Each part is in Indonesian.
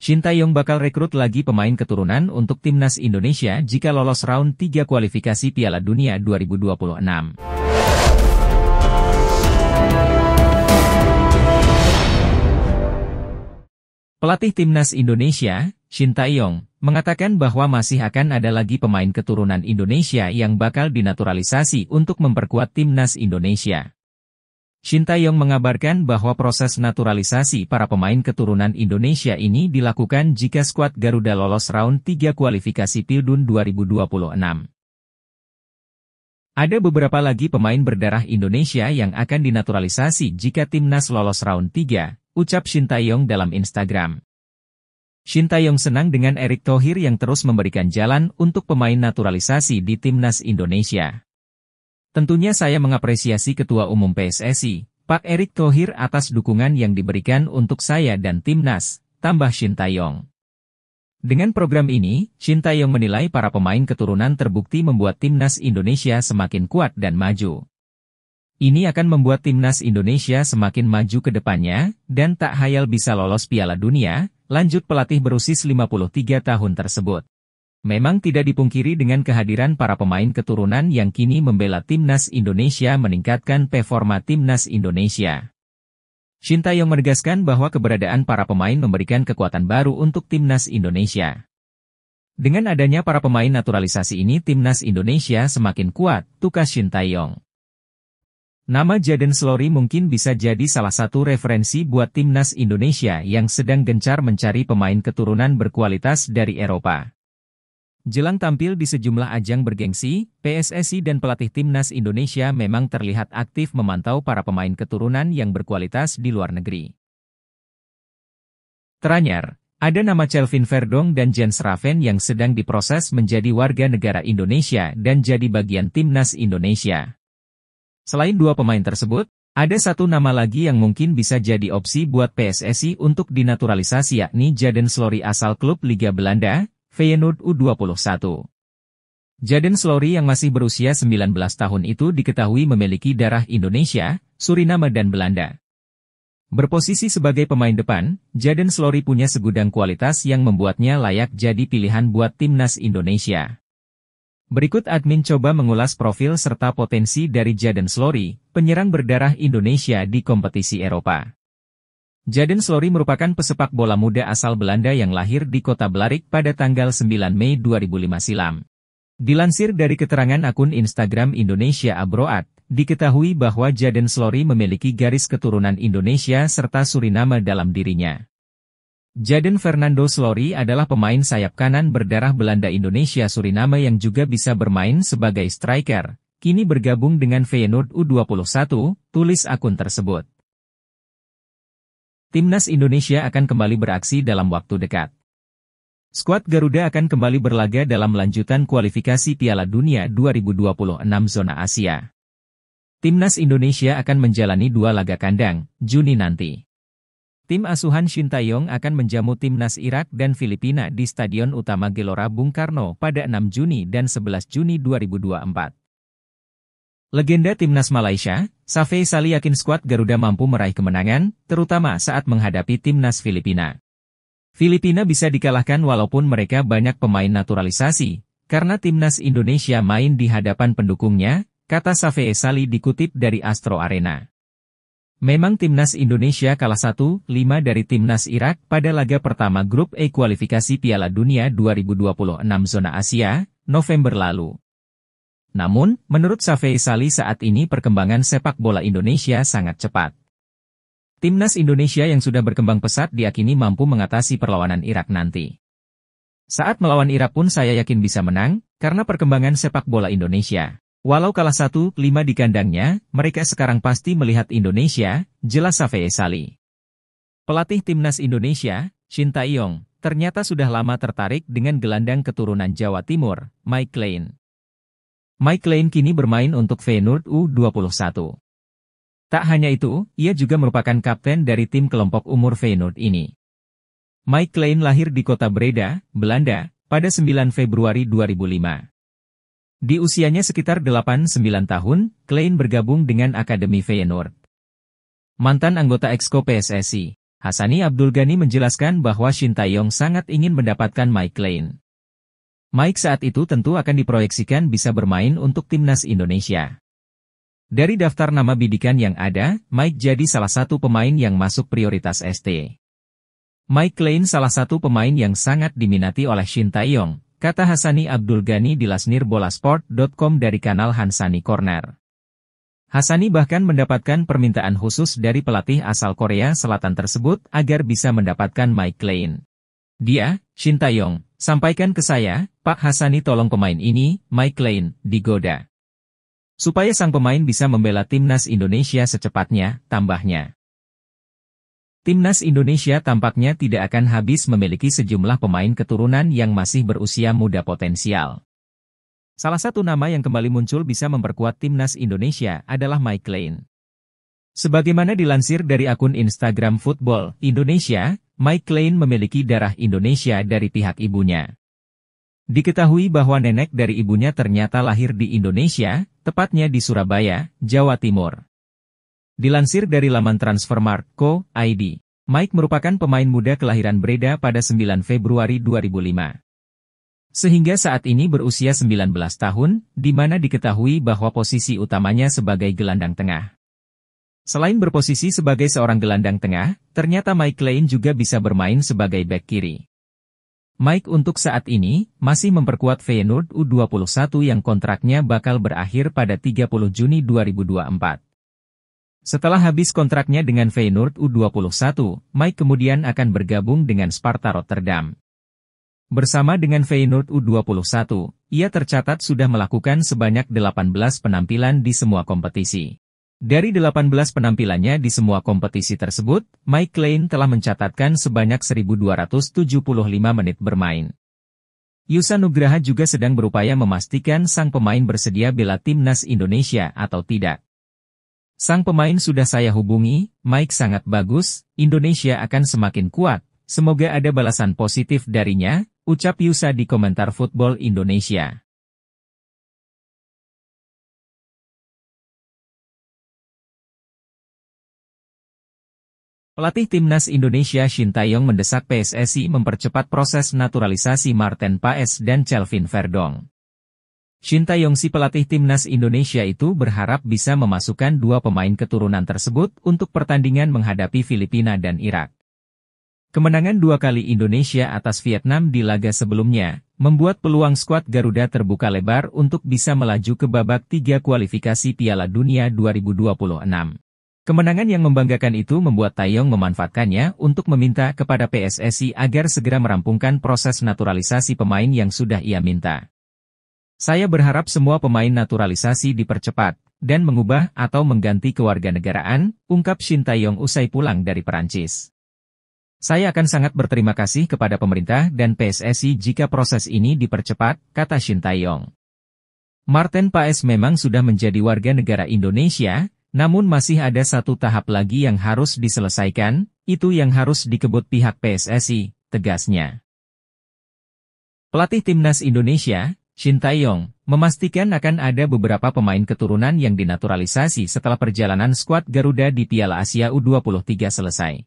Shin Tae-yong bakal rekrut lagi pemain keturunan untuk timnas Indonesia jika lolos round 3 kualifikasi Piala Dunia 2026. Pelatih timnas Indonesia, Shin Tae-yong, mengatakan bahwa masih akan ada lagi pemain keturunan Indonesia yang bakal dinaturalisasi untuk memperkuat timnas Indonesia. Shin Tae-yong mengabarkan bahwa proses naturalisasi para pemain keturunan Indonesia ini dilakukan jika skuad Garuda lolos round 3 kualifikasi Pildun 2026. Ada beberapa lagi pemain berdarah Indonesia yang akan dinaturalisasi jika timnas lolos round 3, ucap Shin Tae-yong dalam Instagram. Shin Tae-yong senang dengan Erick Thohir yang terus memberikan jalan untuk pemain naturalisasi di timnas Indonesia. Tentunya saya mengapresiasi Ketua Umum PSSI, Pak Erick Thohir atas dukungan yang diberikan untuk saya dan timnas, tambah Shin Tae-yong. Dengan program ini, Shin Tae-yong menilai para pemain keturunan terbukti membuat timnas Indonesia semakin kuat dan maju. Ini akan membuat timnas Indonesia semakin maju ke depannya, dan tak hayal bisa lolos Piala Dunia, lanjut pelatih berusia 53 tahun tersebut. Memang tidak dipungkiri dengan kehadiran para pemain keturunan yang kini membela timnas Indonesia meningkatkan performa timnas Indonesia. Shin Tae-yong menegaskan bahwa keberadaan para pemain memberikan kekuatan baru untuk timnas Indonesia. Dengan adanya para pemain naturalisasi ini timnas Indonesia semakin kuat, tukas Shin Tae-yong. Nama Jadon Slory mungkin bisa jadi salah satu referensi buat timnas Indonesia yang sedang gencar mencari pemain keturunan berkualitas dari Eropa. Jelang tampil di sejumlah ajang bergengsi, PSSI dan pelatih timnas Indonesia memang terlihat aktif memantau para pemain keturunan yang berkualitas di luar negeri. Teranyar, ada nama Kelvin Verdong dan Jens Raven yang sedang diproses menjadi warga negara Indonesia dan jadi bagian timnas Indonesia. Selain dua pemain tersebut, ada satu nama lagi yang mungkin bisa jadi opsi buat PSSI untuk dinaturalisasi yakni Jadon Slory asal klub Liga Belanda, Feyenoord U21. Jadon Slory yang masih berusia 19 tahun itu diketahui memiliki darah Indonesia, Suriname dan Belanda. Berposisi sebagai pemain depan, Jadon Slory punya segudang kualitas yang membuatnya layak jadi pilihan buat timnas Indonesia. Berikut admin coba mengulas profil serta potensi dari Jadon Slory, penyerang berdarah Indonesia di kompetisi Eropa. Jadon Slory merupakan pesepak bola muda asal Belanda yang lahir di kota Blarik pada tanggal 9 Mei 2005 silam. Dilansir dari keterangan akun Instagram Indonesia Abroad, diketahui bahwa Jadon Slory memiliki garis keturunan Indonesia serta Suriname dalam dirinya. Jadon Fernando Slory adalah pemain sayap kanan berdarah Belanda Indonesia Suriname yang juga bisa bermain sebagai striker, kini bergabung dengan Feyenoord U21, tulis akun tersebut. Timnas Indonesia akan kembali beraksi dalam waktu dekat. Skuad Garuda akan kembali berlaga dalam lanjutan kualifikasi Piala Dunia 2026 zona Asia. Timnas Indonesia akan menjalani 2 laga kandang, Juni nanti. Tim asuhan Shin Tae-yong akan menjamu timnas Irak dan Filipina di Stadion Utama Gelora Bung Karno pada 6 Juni dan 11 Juni 2024. Legenda timnas Malaysia, Safei Sali yakin skuad Garuda mampu meraih kemenangan, terutama saat menghadapi timnas Filipina. Filipina bisa dikalahkan walaupun mereka banyak pemain naturalisasi, karena timnas Indonesia main di hadapan pendukungnya, kata Safei Sali dikutip dari Astro Arena. Memang timnas Indonesia kalah 1-5 dari timnas Irak pada laga pertama grup E kualifikasi Piala Dunia 2026 zona Asia, November lalu. Namun, menurut Safei Sali saat ini perkembangan sepak bola Indonesia sangat cepat. Timnas Indonesia yang sudah berkembang pesat diyakini mampu mengatasi perlawanan Irak nanti. Saat melawan Irak pun saya yakin bisa menang, karena perkembangan sepak bola Indonesia. Walau kalah 1-5 di kandangnya, mereka sekarang pasti melihat Indonesia, jelas Safei Sali. Pelatih Timnas Indonesia, Shin Tae-yong, ternyata sudah lama tertarik dengan gelandang keturunan Jawa Timur, Mike Clean. Mike Clean kini bermain untuk Feyenoord U21. Tak hanya itu, ia juga merupakan kapten dari tim kelompok umur Feyenoord ini. Mike Clean lahir di kota Breda, Belanda, pada 9 Februari 2005. Di usianya sekitar 8-9 tahun, Clean bergabung dengan Akademi Feyenoord. Mantan anggota Exco PSSI, Hassani Abdul Ghani menjelaskan bahwa Shin Tae-yong sangat ingin mendapatkan Mike Lane. Mike saat itu tentu akan diproyeksikan bisa bermain untuk timnas Indonesia. Dari daftar nama bidikan yang ada, Mike jadi salah satu pemain yang masuk prioritas ST. Mike Lane salah satu pemain yang sangat diminati oleh Shin Tae-yong, kata Hassani Abdul Ghani di lasnirbolasport.com dari kanal Hansani Corner. Hassani bahkan mendapatkan permintaan khusus dari pelatih asal Korea Selatan tersebut agar bisa mendapatkan Mike Lane. Dia, Shin Tae-yong, sampaikan ke saya, Pak Hassani tolong pemain ini, Mike Lane, digoda. Supaya sang pemain bisa membela timnas Indonesia secepatnya, tambahnya. Timnas Indonesia tampaknya tidak akan habis memiliki sejumlah pemain keturunan yang masih berusia muda potensial. Salah satu nama yang kembali muncul bisa memperkuat timnas Indonesia adalah Mike Lane. Sebagaimana dilansir dari akun Instagram Football Indonesia, Mike Lane memiliki darah Indonesia dari pihak ibunya. Diketahui bahwa nenek dari ibunya ternyata lahir di Indonesia, tepatnya di Surabaya, Jawa Timur. Dilansir dari laman Transfermarkt.co.id, Mike merupakan pemain muda kelahiran Breda pada 9 Februari 2005. Sehingga saat ini berusia 19 tahun, di mana diketahui bahwa posisi utamanya sebagai gelandang tengah. Selain berposisi sebagai seorang gelandang tengah, ternyata Mike Lane juga bisa bermain sebagai bek kiri. Mike untuk saat ini, masih memperkuat Feyenoord U21 yang kontraknya bakal berakhir pada 30 Juni 2024. Setelah habis kontraknya dengan Feyenoord U21, Mike kemudian akan bergabung dengan Sparta Rotterdam. Bersama dengan Feyenoord U21, ia tercatat sudah melakukan sebanyak 18 penampilan di semua kompetisi. Dari 18 penampilannya di semua kompetisi tersebut, Mike Lane telah mencatatkan sebanyak 1.275 menit bermain. Yusa Nugraha juga sedang berupaya memastikan sang pemain bersedia bela timnas Indonesia atau tidak. Sang pemain sudah saya hubungi, Mike sangat bagus, Indonesia akan semakin kuat, semoga ada balasan positif darinya, ucap Yusa di komentar Football Indonesia. Pelatih timnas Indonesia Shin Tae-yong mendesak PSSI mempercepat proses naturalisasi Maarten Paes dan Kelvin Verdong. Shin Tae-yong si pelatih timnas Indonesia itu berharap bisa memasukkan dua pemain keturunan tersebut untuk pertandingan menghadapi Filipina dan Irak. Kemenangan 2 kali Indonesia atas Vietnam di laga sebelumnya, membuat peluang skuad Garuda terbuka lebar untuk bisa melaju ke babak 3 kualifikasi Piala Dunia 2026. Kemenangan yang membanggakan itu membuat Tae-yong memanfaatkannya untuk meminta kepada PSSI agar segera merampungkan proses naturalisasi pemain yang sudah ia minta. Saya berharap semua pemain naturalisasi dipercepat, dan mengubah atau mengganti kewarganegaraan, ungkap Shin Tae-yong usai pulang dari Perancis. Saya akan sangat berterima kasih kepada pemerintah dan PSSI jika proses ini dipercepat, kata Shin Tae-yong. Maarten Paes memang sudah menjadi warga negara Indonesia, namun masih ada satu tahap lagi yang harus diselesaikan, itu yang harus dikebut pihak PSSI, tegasnya. Pelatih timnas Indonesia, Shin Tae-yong, memastikan akan ada beberapa pemain keturunan yang dinaturalisasi setelah perjalanan skuad Garuda di Piala Asia U23 selesai.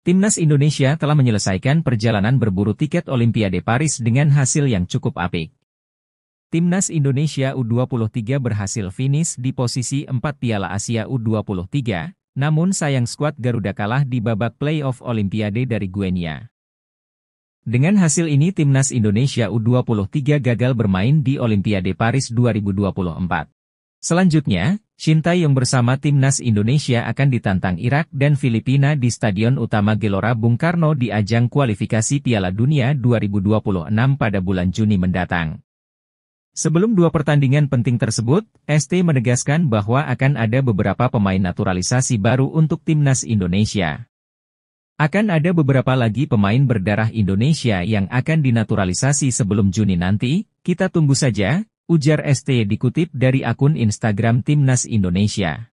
Timnas Indonesia telah menyelesaikan perjalanan berburu tiket Olimpiade Paris dengan hasil yang cukup apik. Timnas Indonesia U23 berhasil finish di posisi 4 Piala Asia U23, namun sayang skuad Garuda kalah di babak play-off Olimpiade dari Guinea. Dengan hasil ini Timnas Indonesia U23 gagal bermain di Olimpiade Paris 2024. Selanjutnya, Shin Tae-yong bersama Timnas Indonesia akan ditantang Irak dan Filipina di Stadion Utama Gelora Bung Karno di ajang kualifikasi Piala Dunia 2026 pada bulan Juni mendatang. Sebelum dua pertandingan penting tersebut, ST menegaskan bahwa akan ada beberapa pemain naturalisasi baru untuk Timnas Indonesia. Akan ada beberapa lagi pemain berdarah Indonesia yang akan dinaturalisasi sebelum Juni nanti, kita tunggu saja, ujar ST dikutip dari akun Instagram Timnas Indonesia.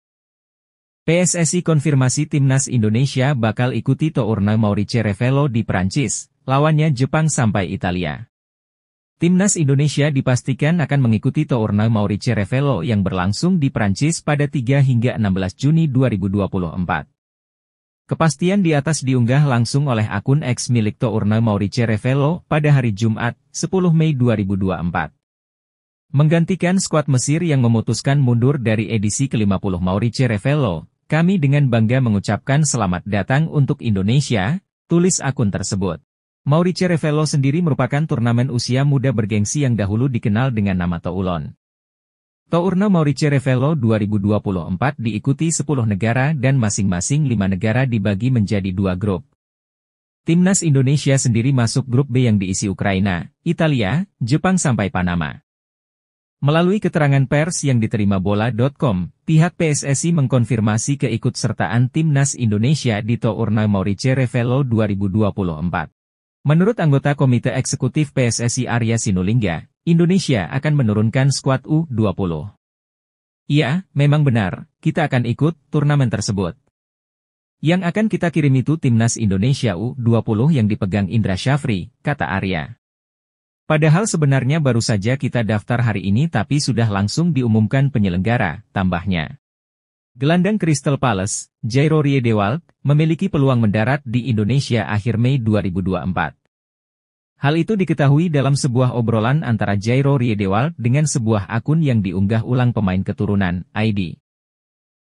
PSSI konfirmasi Timnas Indonesia bakal ikuti tournoi Maurice Revello di Prancis, lawannya Jepang sampai Italia. Timnas Indonesia dipastikan akan mengikuti tournoi Maurice Revello yang berlangsung di Prancis pada 3 hingga 16 Juni 2024. Kepastian di atas diunggah langsung oleh akun X milik Tourna Maurice Revello pada hari Jumat, 10 Mei 2024. Menggantikan skuad Mesir yang memutuskan mundur dari edisi ke-50 Maurice Revello, kami dengan bangga mengucapkan selamat datang untuk Indonesia, tulis akun tersebut. Maurice Revello sendiri merupakan turnamen usia muda bergengsi yang dahulu dikenal dengan nama Toulon. Tourna Maurice Revello 2024 diikuti 10 negara dan masing-masing 5 negara dibagi menjadi 2 grup. Timnas Indonesia sendiri masuk grup B yang diisi Ukraina, Italia, Jepang sampai Panama. Melalui keterangan pers yang diterima bola.com, pihak PSSI mengkonfirmasi keikutsertaan Timnas Indonesia di Tourna Maurice Revello 2024. Menurut anggota Komite Eksekutif PSSI Arya Sinulinga, Indonesia akan menurunkan skuad U20. Iya, memang benar, kita akan ikut turnamen tersebut. Yang akan kita kirim itu Timnas Indonesia U20 yang dipegang Indra Syafri, kata Arya. Padahal sebenarnya baru saja kita daftar hari ini tapi sudah langsung diumumkan penyelenggara, tambahnya. Gelandang Crystal Palace, Jairo Riedewald, memiliki peluang mendarat di Indonesia akhir Mei 2024. Hal itu diketahui dalam sebuah obrolan antara Jairo Riedewald dengan sebuah akun yang diunggah ulang pemain keturunan, ID.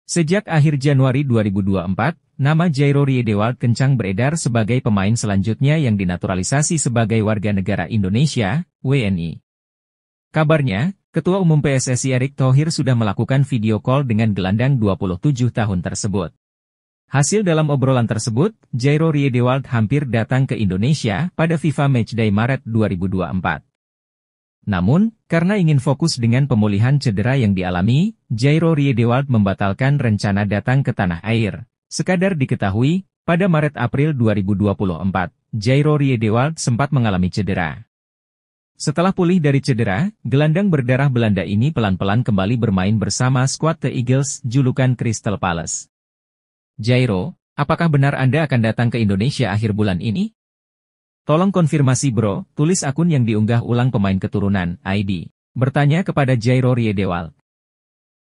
Sejak akhir Januari 2024, nama Jairo Riedewald kencang beredar sebagai pemain selanjutnya yang dinaturalisasi sebagai warga negara Indonesia, WNI. Kabarnya, Ketua Umum PSSI Erick Thohir sudah melakukan video call dengan gelandang 27 tahun tersebut. Hasil dalam obrolan tersebut, Jairo Riedewald hampir datang ke Indonesia pada FIFA Matchday Maret 2024. Namun, karena ingin fokus dengan pemulihan cedera yang dialami, Jairo Riedewald membatalkan rencana datang ke tanah air. Sekadar diketahui, pada Maret-April 2024, Jairo Riedewald sempat mengalami cedera. Setelah pulih dari cedera, gelandang berdarah Belanda ini pelan-pelan kembali bermain bersama skuad The Eagles, julukan Crystal Palace. Jairo, apakah benar Anda akan datang ke Indonesia akhir bulan ini? Tolong konfirmasi bro, tulis akun yang diunggah ulang pemain keturunan, ID. Bertanya kepada Jairo Riedewald.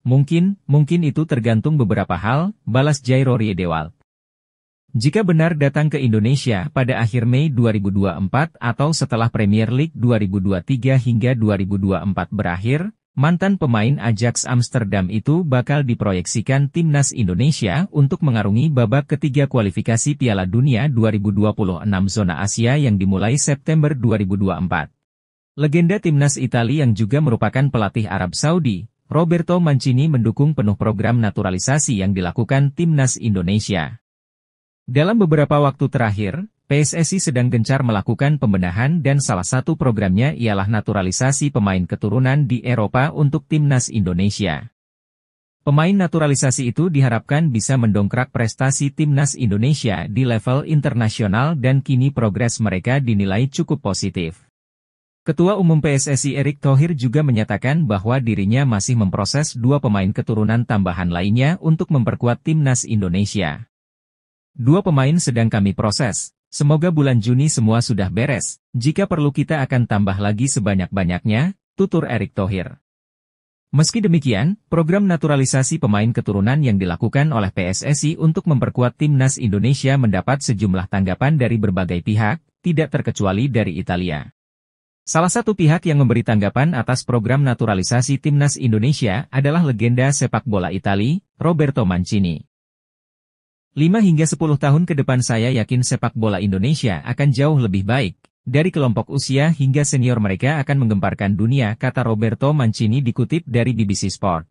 Mungkin itu tergantung beberapa hal, balas Jairo Riedewald. Jika benar datang ke Indonesia pada akhir Mei 2024 atau setelah Premier League 2023 hingga 2024 berakhir, mantan pemain Ajax Amsterdam itu bakal diproyeksikan Timnas Indonesia untuk mengarungi babak ketiga kualifikasi Piala Dunia 2026 zona Asia yang dimulai September 2024. Legenda Timnas Italia yang juga merupakan pelatih Arab Saudi, Roberto Mancini mendukung penuh program naturalisasi yang dilakukan Timnas Indonesia. Dalam beberapa waktu terakhir, PSSI sedang gencar melakukan pembenahan dan salah satu programnya ialah naturalisasi pemain keturunan di Eropa untuk Timnas Indonesia. Pemain naturalisasi itu diharapkan bisa mendongkrak prestasi Timnas Indonesia di level internasional dan kini progres mereka dinilai cukup positif. Ketua Umum PSSI Erick Thohir juga menyatakan bahwa dirinya masih memproses 2 pemain keturunan tambahan lainnya untuk memperkuat Timnas Indonesia. 2 pemain sedang kami proses. Semoga bulan Juni semua sudah beres, jika perlu kita akan tambah lagi sebanyak-banyaknya, tutur Erick Thohir. Meski demikian, program naturalisasi pemain keturunan yang dilakukan oleh PSSI untuk memperkuat Timnas Indonesia mendapat sejumlah tanggapan dari berbagai pihak, tidak terkecuali dari Italia. Salah satu pihak yang memberi tanggapan atas program naturalisasi Timnas Indonesia adalah legenda sepak bola Italia, Roberto Mancini. 5 hingga 10 tahun ke depan saya yakin sepak bola Indonesia akan jauh lebih baik. Dari kelompok usia hingga senior mereka akan menggemparkan dunia, kata Roberto Mancini dikutip dari BBC Sport.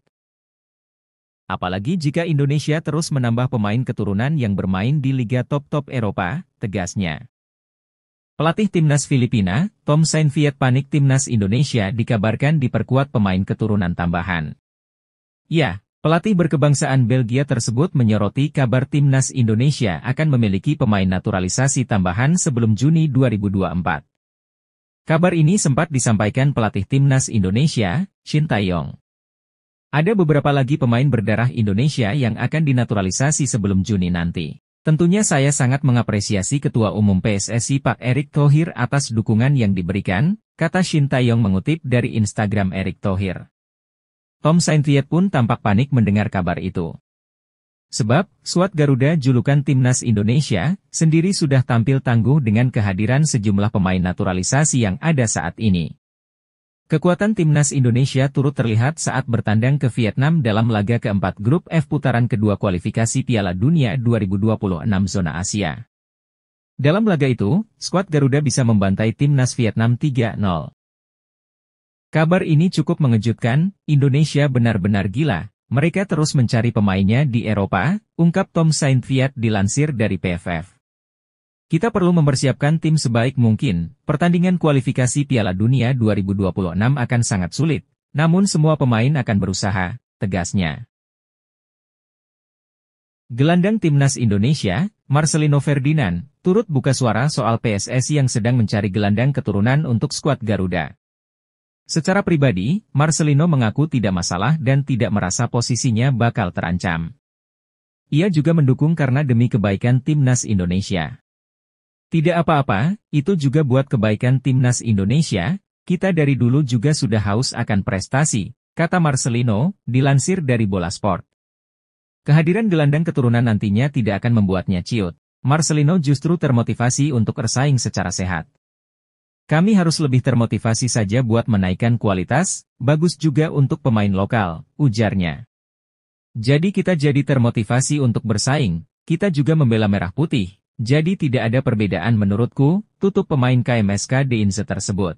Apalagi jika Indonesia terus menambah pemain keturunan yang bermain di liga top-top Eropa, tegasnya. Pelatih Timnas Filipina, Tom Saintfiet Panik Timnas Indonesia dikabarkan diperkuat pemain keturunan tambahan. Ya. Pelatih berkebangsaan Belgia tersebut menyoroti kabar Timnas Indonesia akan memiliki pemain naturalisasi tambahan sebelum Juni 2024. Kabar ini sempat disampaikan pelatih Timnas Indonesia, Shin Tae-yong. Ada beberapa lagi pemain berdarah Indonesia yang akan dinaturalisasi sebelum Juni nanti. Tentunya saya sangat mengapresiasi Ketua Umum PSSI Pak Erick Thohir atas dukungan yang diberikan, kata Shin Tae-yong mengutip dari Instagram Erick Thohir. Tom Saintfiet pun tampak panik mendengar kabar itu. Sebab, skuad Garuda julukan Timnas Indonesia, sendiri sudah tampil tangguh dengan kehadiran sejumlah pemain naturalisasi yang ada saat ini. Kekuatan Timnas Indonesia turut terlihat saat bertandang ke Vietnam dalam laga keempat grup F putaran kedua kualifikasi Piala Dunia 2026 zona Asia. Dalam laga itu, skuad Garuda bisa membantai Timnas Vietnam 3-0. Kabar ini cukup mengejutkan, Indonesia benar-benar gila. Mereka terus mencari pemainnya di Eropa, ungkap Tom Saintfiet dilansir dari PFF. Kita perlu mempersiapkan tim sebaik mungkin, pertandingan kualifikasi Piala Dunia 2026 akan sangat sulit, namun semua pemain akan berusaha, tegasnya. Gelandang Timnas Indonesia, Marcelino Ferdinand, turut buka suara soal PSSI yang sedang mencari gelandang keturunan untuk skuad Garuda. Secara pribadi, Marcelino mengaku tidak masalah dan tidak merasa posisinya bakal terancam. Ia juga mendukung karena demi kebaikan Timnas Indonesia. Tidak apa-apa, itu juga buat kebaikan Timnas Indonesia, kita dari dulu juga sudah haus akan prestasi, kata Marcelino, dilansir dari Bola Sport. Kehadiran gelandang keturunan nantinya tidak akan membuatnya ciut. Marcelino justru termotivasi untuk bersaing secara sehat. Kami harus lebih termotivasi saja buat menaikkan kualitas, bagus juga untuk pemain lokal, ujarnya. Jadi kita jadi termotivasi untuk bersaing, kita juga membela merah putih, jadi tidak ada perbedaan menurutku, tutup pemain KMSK Deinze tersebut.